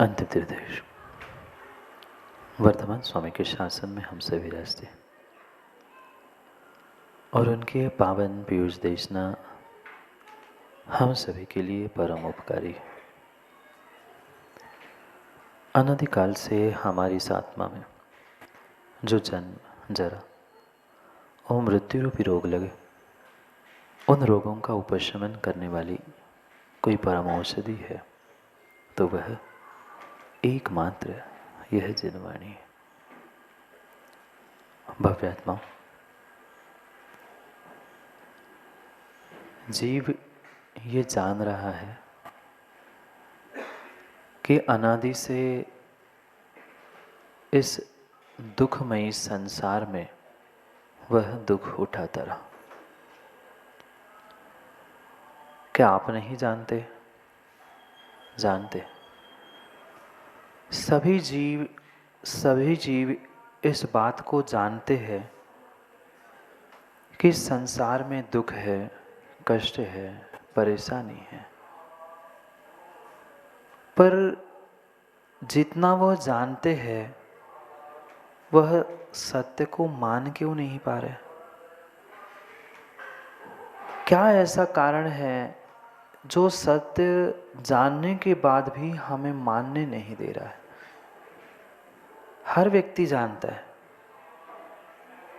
अंतिम निर्देश। वर्तमान स्वामी के शासन में हम सभी विराजते और उनके पावन पीयूष देशना हम सभी के लिए परम उपकारी है। अनादिकाल से हमारी इस आत्मा में जो जन्म, जरा और मृत्यु रूपी रोग लगे, उन रोगों का उपशमन करने वाली कोई परम औषधि है तो वह एकमात्र यह जिनवाणी है। भव्यात्मा, जीव ये जान रहा है कि अनादि से इस दुखमयी संसार में वह दुख उठाता रहा। क्या आप नहीं जानते? जानते। सभी जीव इस बात को जानते हैं कि संसार में दुख है, कष्ट है, परेशानी है, पर जितना वह जानते हैं वह सत्य को मान क्यों नहीं पा रहे? क्या ऐसा कारण है जो सत्य जानने के बाद भी हमें मानने नहीं दे रहा है? हर व्यक्ति जानता है,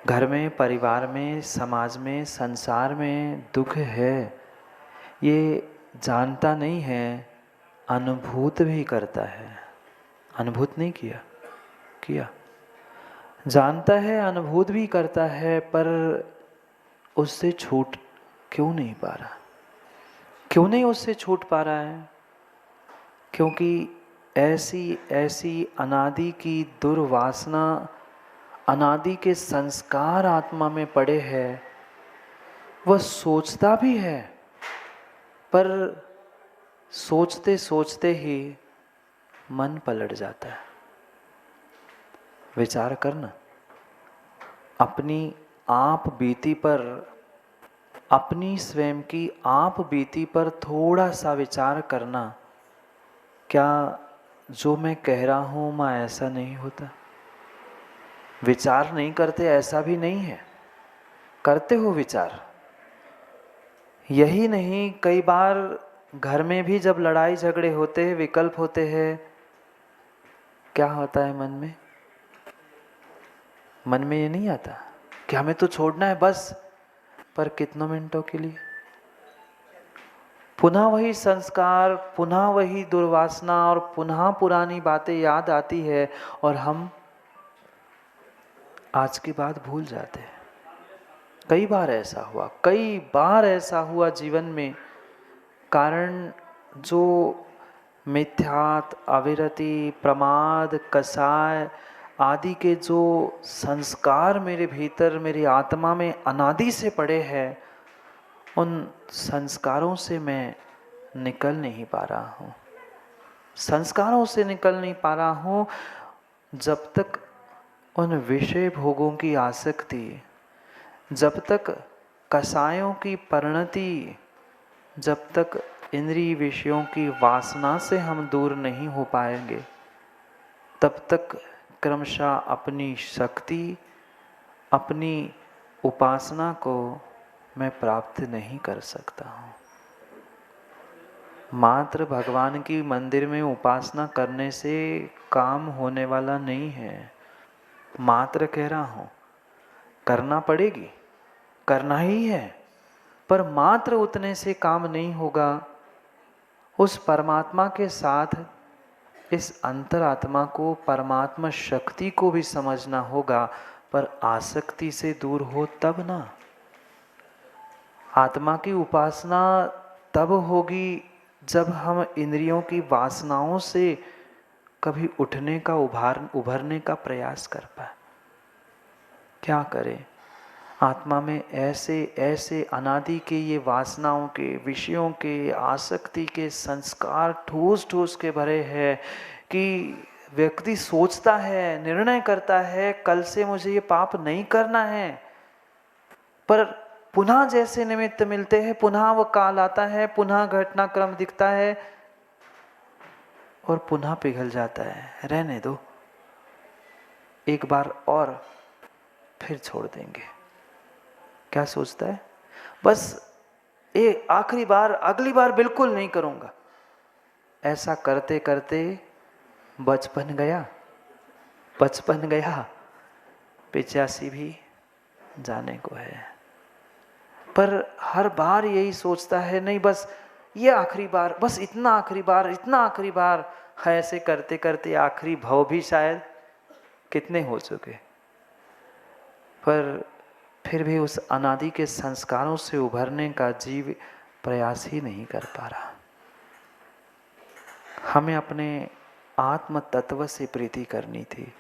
घर में, परिवार में, समाज में, संसार में दुख है, ये जानता नहीं है, अनुभूत भी करता है। अनुभूत नहीं किया जानता है, अनुभूत भी करता है, पर उससे छूट क्यों नहीं पा रहा? क्यों नहीं उससे छूट पा रहा है? क्योंकि ऐसी अनादि की दुर्वासना, अनादि के संस्कार आत्मा में पड़े हैं। वह सोचता भी है, पर सोचते सोचते ही मन पलट जाता है। विचार करना, अपनी आप बीती पर, अपनी स्वयं की आप बीती पर थोड़ा सा विचार करना। क्या जो मैं कह रहा हूं मैं ऐसा नहीं होता? विचार नहीं करते ऐसा भी नहीं है, करते हो विचार। यही नहीं, कई बार घर में भी जब लड़ाई झगड़े होते हैं, विकल्प होते हैं, क्या होता है मन में ये नहीं आता कि हमें तो छोड़ना है बस, पर कितनों मिनटों के लिए? पुनः वही संस्कार, पुनः वही दुर्वासना और पुनः पुरानी बातें याद आती है और हम आज की बात भूल जाते हैं। कई बार ऐसा हुआ जीवन में। कारण जो मिथ्यात, अविरति, प्रमाद, कसाय आदि के जो संस्कार मेरे भीतर, मेरी आत्मा में अनादि से पड़े हैं, उन संस्कारों से मैं निकल नहीं पा रहा हूँ। संस्कारों से निकल नहीं पा रहा हूँ जब तक उन विषय भोगों की आसक्ति, जब तक कसायों की परिणति, जब तक इंद्रिय विषयों की वासना से हम दूर नहीं हो पाएंगे, तब तक क्रमशः अपनी शक्ति, अपनी उपासना को मैं प्राप्त नहीं कर सकता हूँ। मात्र भगवान की मंदिर में उपासना करने से काम होने वाला नहीं है। मात्र कह रहा हूँ, करना पड़ेगी, करना ही है, पर मात्र उतने से काम नहीं होगा। उस परमात्मा के साथ इस अंतरात्मा को, परमात्मा शक्ति को भी समझना होगा, पर आसक्ति से दूर हो तब ना। आत्मा की उपासना तब होगी जब हम इंद्रियों की वासनाओं से कभी उठने का, उभरने का प्रयास कर पाए। क्या करें? आत्मा में ऐसे अनादि के ये वासनाओं के, विषयों के, आसक्ति के संस्कार ठूस ठूस के भरे हैं कि व्यक्ति सोचता है, निर्णय करता है, कल से मुझे ये पाप नहीं करना है, पर पुनः जैसे निमित्त मिलते हैं, पुनः वो काल आता है, पुनः घटनाक्रम दिखता है, और पुनः पिघल जाता है, रहने दो, एक बार और फिर छोड़ देंगे। क्या सोचता है? बस आखिरी बार, अगली बार बिल्कुल नहीं करूंगा। ऐसा करते करते बचपन गया, 85 भी जाने को है। पर हर बार यही सोचता है, नहीं बस ये आखिरी बार, बस इतना आखिरी बार, इतना आखिरी बार। ऐसे करते करते आखिरी भव भी शायद कितने हो चुके, पर फिर भी उस अनादि के संस्कारों से उभरने का जीव प्रयास ही नहीं कर पा रहा। हमें अपने आत्म तत्व से प्रीति करनी थी,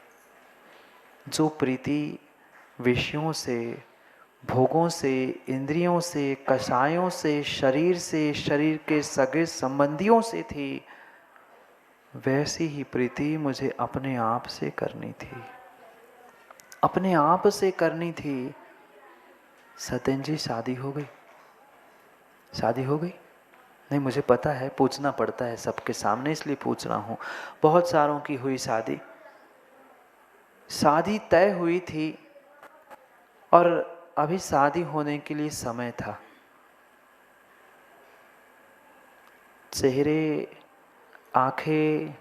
जो प्रीति विषयों से, भोगों से, इंद्रियों से, कषायों से, शरीर से, शरीर के सगे संबंधियों से थी, वैसी ही प्रीति मुझे अपने आप से करनी थी, अपने आप से करनी थी। सत्यन जी, शादी हो गई? शादी हो गई? नहीं, मुझे पता है, पूछना पड़ता है सबके सामने, इसलिए पूछ रहा हूँ। बहुत सारों की हुई शादी, शादी तय हुई थी और अभी शादी होने के लिए समय था। चेहरे, आंखें,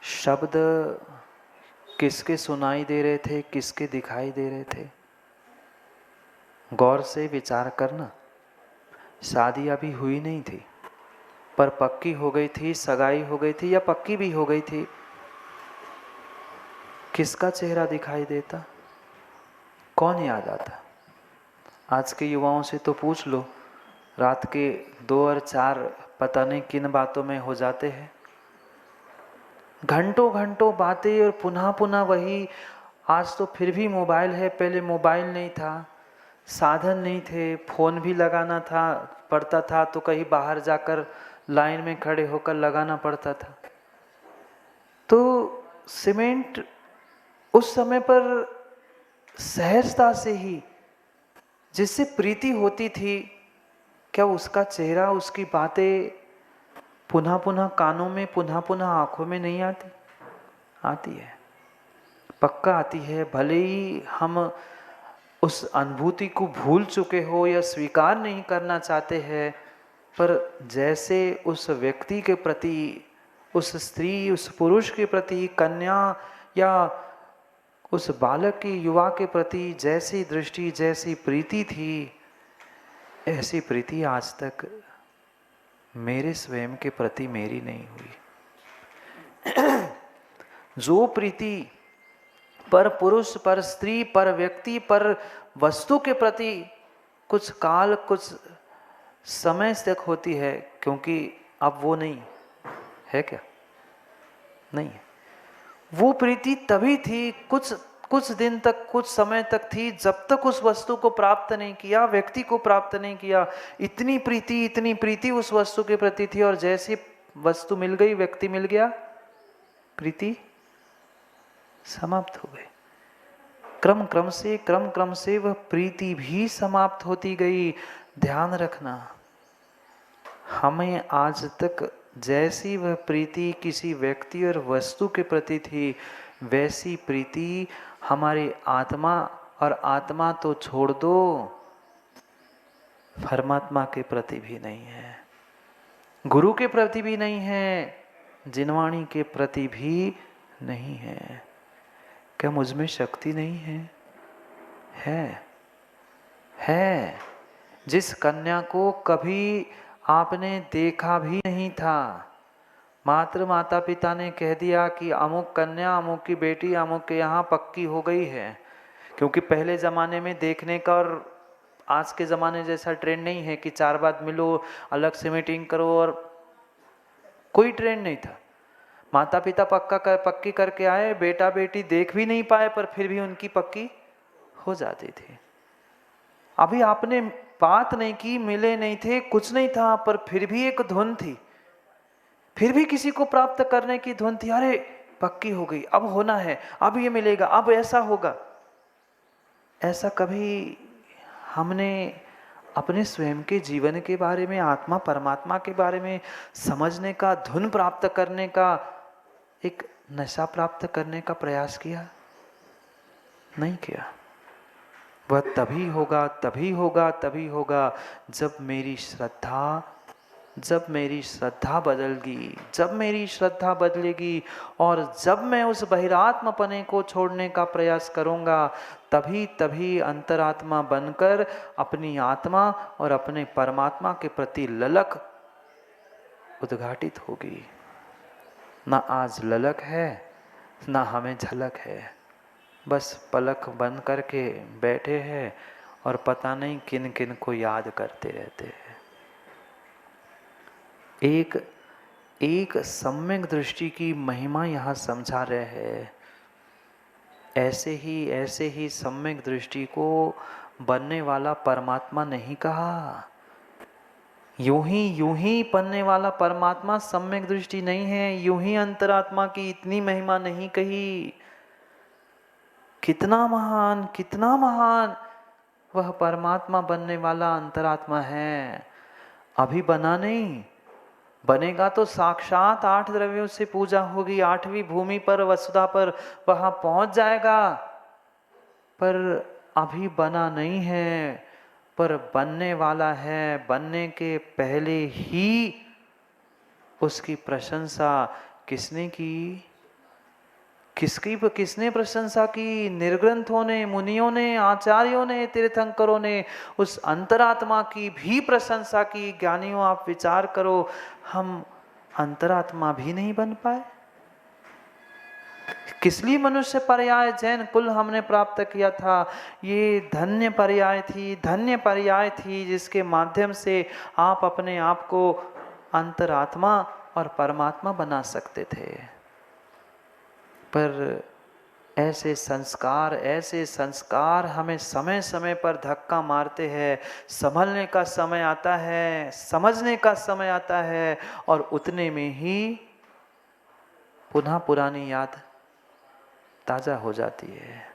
शब्द किसके सुनाई दे रहे थे, किसके दिखाई दे रहे थे? गौर से विचार करना। शादी अभी हुई नहीं थी, पर पक्की हो गई थी, सगाई हो गई थी, या पक्की भी हो गई थी। किसका चेहरा दिखाई देता? कौन याद आता? आज के युवाओं से तो पूछ लो, रात के 2 और 4 पता नहीं किन बातों में हो जाते हैं। घंटों घंटों बातें और पुनः पुनः वही। आज तो फिर भी मोबाइल है, पहले मोबाइल नहीं था, साधन नहीं थे, फोन भी लगाना था पड़ता था तो कहीं बाहर जाकर लाइन में खड़े होकर लगाना पड़ता था। तो सीमेंट उस समय पर सहजता से ही जिससे प्रीति होती थी, क्या उसका चेहरा, उसकी बातें पुनः पुनः कानों में, पुनः पुनः आंखों में नहीं आती? आती है, पक्का आती है। भले ही हम उस अनुभूति को भूल चुके हो या स्वीकार नहीं करना चाहते हैं, पर जैसे उस व्यक्ति के प्रति, उस स्त्री, उस पुरुष के प्रति, कन्या या उस बालक की, युवा के प्रति जैसी दृष्टि, जैसी प्रीति थी, ऐसी प्रीति आज तक मेरे स्वयं के प्रति मेरी नहीं हुई। जो प्रीति पर पुरुष, पर स्त्री, पर व्यक्ति, पर वस्तु के प्रति कुछ काल, कुछ समय तक होती है, क्योंकि अब वो नहीं है। क्या नहीं है? वो प्रीति तभी थी, कुछ दिन तक, कुछ समय तक थी, जब तक उस वस्तु को प्राप्त नहीं किया, व्यक्ति को प्राप्त नहीं किया। इतनी प्रीति उस वस्तु के प्रति थी, और जैसी वस्तु मिल गई, व्यक्ति मिल गया, प्रीति समाप्त हो गई। क्रम क्रम से वह प्रीति भी समाप्त होती गई। ध्यान रखना, हमें आज तक जैसी वह प्रीति किसी व्यक्ति और वस्तु के प्रति थी, वैसी प्रीति हमारी आत्मा, और आत्मा तो छोड़ दो, परमात्मा के प्रति भी नहीं है, गुरु के प्रति भी नहीं है, जिनवाणी के प्रति भी नहीं है। क्या मुझ में शक्ति नहीं है? है। जिस कन्या को कभी आपने देखा भी नहीं था, मात्र माता पिता ने कह दिया कि अमुक कन्या, अमुक की बेटी अमुक के यहाँ पक्की हो गई है, क्योंकि पहले ज़माने में देखने का और आज के ज़माने जैसा ट्रेंड नहीं है कि 4 बार मिलो, अलग से मीटिंग करो, और कोई ट्रेंड नहीं था। माता पिता पक्की करके आए, बेटा बेटी देख भी नहीं पाए, पर फिर भी उनकी पक्की हो जाती थी। अभी आपने बात नहीं की, मिले नहीं थे, कुछ नहीं था, पर फिर भी एक धुन थी, फिर भी किसी को प्राप्त करने की धुन थी। अरे पक्की हो गई, अब होना है, अब ये मिलेगा, अब ऐसा होगा। ऐसा कभी हमने अपने स्वयं के जीवन के बारे में, आत्मा परमात्मा के बारे में समझने का, धुन प्राप्त करने का एक नशा प्राप्त करने का प्रयास किया? नहीं किया। वह तभी होगा, तभी होगा, तभी होगा जब मेरी श्रद्धा बदलेगी, जब मेरी श्रद्धा बदलेगी और जब मैं उस बहिरात्मपने को छोड़ने का प्रयास करूंगा, तभी तभी अंतरात्मा बनकर अपनी आत्मा और अपने परमात्मा के प्रति ललक उद्घाटित होगी। ना आज ललक है, ना हमें झलक है, बस पलक बंद करके बैठे हैं और पता नहीं किन किन को याद करते रहते हैं। एक सम्यक दृष्टि की महिमा यहाँ समझा रहे हैं। ऐसे ही सम्यक दृष्टि को बनने वाला परमात्मा नहीं कहा। यूं ही बनने वाला परमात्मा सम्यक दृष्टि नहीं है, यूं ही अंतरात्मा की इतनी महिमा नहीं कही। कितना महान वह परमात्मा बनने वाला अंतरात्मा है। अभी बना नहीं, बनेगा तो साक्षात 8 द्रव्यों से पूजा होगी, 8वीं भूमि पर, वसुधा पर वहां पहुंच जाएगा। पर अभी बना नहीं है, पर बनने वाला है। बनने के पहले ही उसकी प्रशंसा किसने की? किसने प्रशंसा की? निर्ग्रंथों ने, मुनियों ने, आचार्यों ने, तीर्थंकरों ने उस अंतरात्मा की भी प्रशंसा की। ज्ञानियों, आप विचार करो, हम अंतरात्मा भी नहीं बन पाए। किस लिए मनुष्य पर्याय जैन कुल हमने प्राप्त किया था? ये धन्य पर्याय थी जिसके माध्यम से आप अपने आप को अंतरात्मा और परमात्मा बना सकते थे। पर ऐसे संस्कार हमें समय समय पर धक्का मारते हैं। संभलने का समय आता है, समझने का समय आता है, और उतने में ही पुनः पुरानी याद ताजा हो जाती है।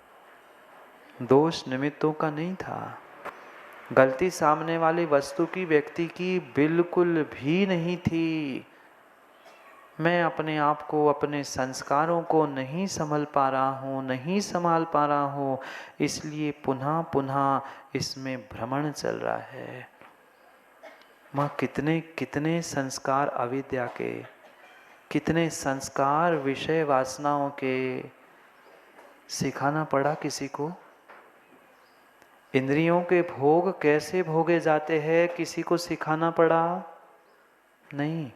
दोष निमित्तों का नहीं था, गलती सामने वाली वस्तु की, व्यक्ति की बिल्कुल भी नहीं थी। मैं अपने आप को, अपने संस्कारों को नहीं संभाल पा रहा हूँ, इसलिए पुनः पुनः इसमें भ्रमण चल रहा है। माँ, कितने संस्कार अविद्या के, कितने संस्कार विषय वासनाओं के सिखाना पड़ा किसी को। इंद्रियों के भोग कैसे भोगे जाते हैं, किसी को सिखाना पड़ा नहीं।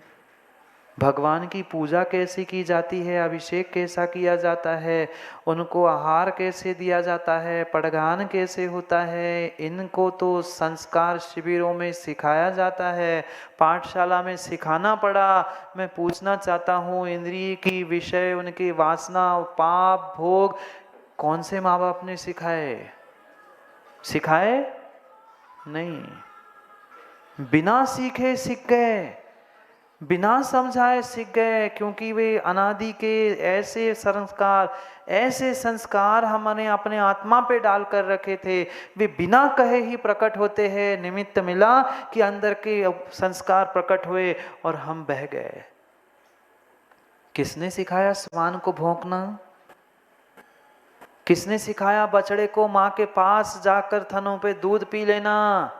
भगवान की पूजा कैसे की जाती है, अभिषेक कैसा किया जाता है, उनको आहार कैसे दिया जाता है, पड़गान कैसे होता है, इनको तो संस्कार शिविरों में सिखाया जाता है, पाठशाला में सिखाना पड़ा। मैं पूछना चाहता हूँ, इंद्रिय की विषय, उनकी वासना, पाप, भोग कौन से माँ बाप ने सिखाए? नहीं। बिना सीखे सीख गए, बिना समझाए सीख गए, क्योंकि वे अनादि के ऐसे संस्कार हमने अपने आत्मा पे डाल कर रखे थे। वे बिना कहे ही प्रकट होते हैं। निमित्त मिला कि अंदर के संस्कार प्रकट हुए और हम बह गए। किसने सिखाया स्वान को भौंकना? किसने सिखाया बछड़े को माँ के पास जाकर थनों पे दूध पी लेना?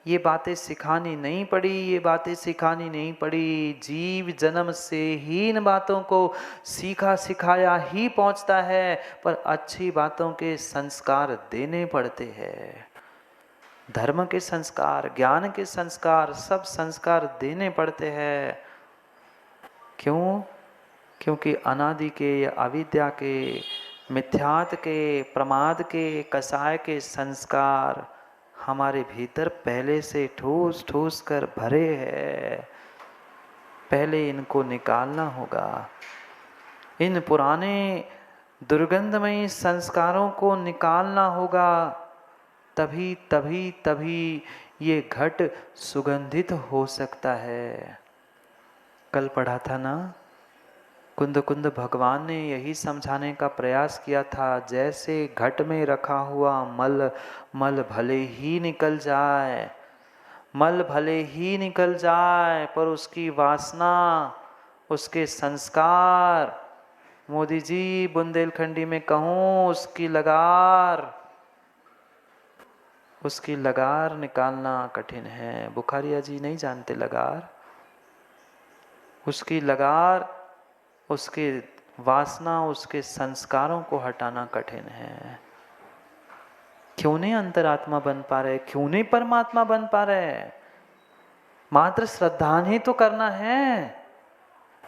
ये बातें सिखानी नहीं पड़ी। जीव जन्म से ही इन बातों को सिखाया ही पहुंचता है, पर अच्छी बातों के संस्कार देने पड़ते हैं। धर्म के संस्कार, ज्ञान के संस्कार, सब संस्कार देने पड़ते हैं। क्यों? क्योंकि अनादि के, अविद्या के, मिथ्यात के, प्रमाद के, कसाय के संस्कार हमारे भीतर पहले से ठूस कर भरे हैं। पहले इनको निकालना होगा। इन पुराने दुर्गंधमयी संस्कारों को निकालना होगा, तभी ये घट सुगंधित हो सकता है। कल पढ़ा था ना, कुंद भगवान ने यही समझाने का प्रयास किया था, जैसे घट में रखा हुआ मल भले ही निकल जाए, पर उसकी वासना उसके संस्कार, मोदी जी बुंदेलखंडी में कहूँ उसकी लगार निकालना कठिन है। बुखारिया जी नहीं जानते लगार, उसकी लगार, उसके वासना, उसके संस्कारों को हटाना कठिन है। क्यों नहीं अंतरात्मा बन पा रहे, क्यों नहीं परमात्मा बन पा रहे? मात्र श्रद्धान ही तो करना है,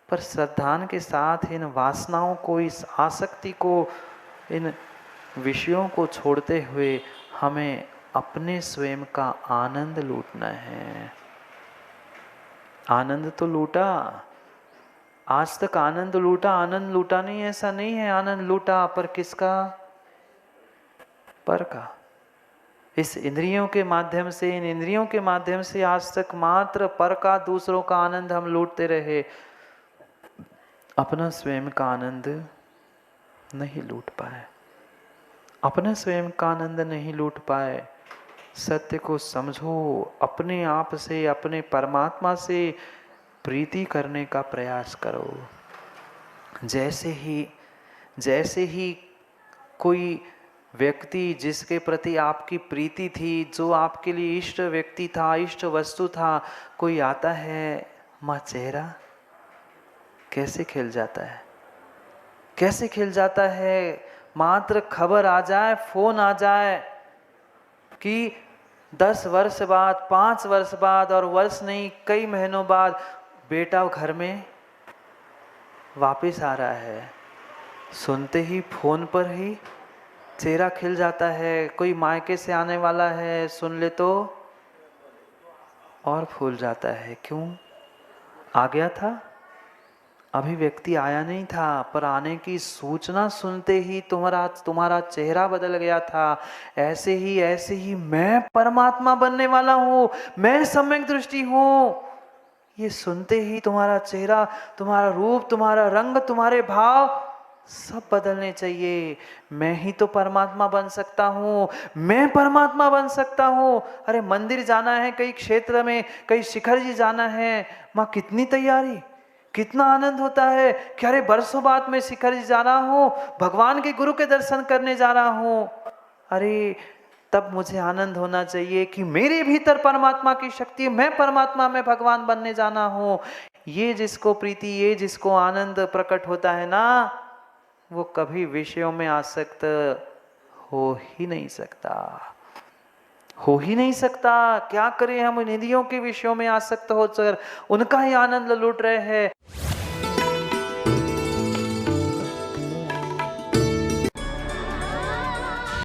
पर श्रद्धान के साथ इन वासनाओं को, इस आसक्ति को, इन विषयों को छोड़ते हुए हमें अपने स्वयं का आनंद लूटना है। आनंद तो लूटा, आज तक आनंद लूटा, आनंद लूटा नहीं ऐसा नहीं है, आनंद लूटा, पर किसका? पर का। इस इंद्रियों के माध्यम से, इन इंद्रियों के माध्यम से आज तक मात्र पर का, दूसरों का आनंद हम लूटते रहे, अपना स्वयं का आनंद नहीं लूट पाए, अपना स्वयं का आनंद नहीं लूट पाए। सत्य को समझो, अपने आप से, अपने परमात्मा से प्रीति करने का प्रयास करो। जैसे ही कोई व्यक्ति जिसके प्रति आपकी प्रीति थी, जो आपके लिए इष्ट व्यक्ति था, इष्ट वस्तु था, कोई आता है, माँ चेहरा कैसे खिल जाता है, कैसे खिल जाता है। मात्र खबर आ जाए, फोन आ जाए कि 10 वर्ष बाद, 5 वर्ष बाद, और वर्ष नहीं कई महीनों बाद बेटा घर में वापस आ रहा है, सुनते ही फोन पर ही चेहरा खिल जाता है। कोई मायके से आने वाला है, सुन ले तो और फूल जाता है। क्यों? आ गया था, अभी व्यक्ति आया नहीं था, पर आने की सूचना सुनते ही तुम्हारा चेहरा बदल गया था। ऐसे ही मैं परमात्मा बनने वाला हूँ, मैं सम्यक दृष्टि हूँ, ये सुनते ही तुम्हारा चेहरा, तुम्हारा रूप, तुम्हारा रंग, तुम्हारे भाव सब बदलने चाहिए। मैं ही तो परमात्मा बन सकता हूँ, मैं परमात्मा बन सकता हूँ। अरे मंदिर जाना है, कई क्षेत्र में, कई शिखर जी जाना है, माँ कितनी तैयारी, कितना आनंद होता है कि अरे बरसों बाद मैं शिखर जी जा रहा हूँ, भगवान के गुरु के दर्शन करने जा रहा हूँ। अरे तब मुझे आनंद होना चाहिए कि मेरे भीतर परमात्मा की शक्ति है, मैं परमात्मा में भगवान बनने जाना हूँ। ये जिसको प्रीति, ये जिसको आनंद प्रकट होता है ना, वो कभी विषयों में आसक्त हो ही नहीं सकता, हो ही नहीं सकता। क्या करें हम, निधियों के विषयों में आसक्त होकर उनका ही आनंद लूट रहे हैं।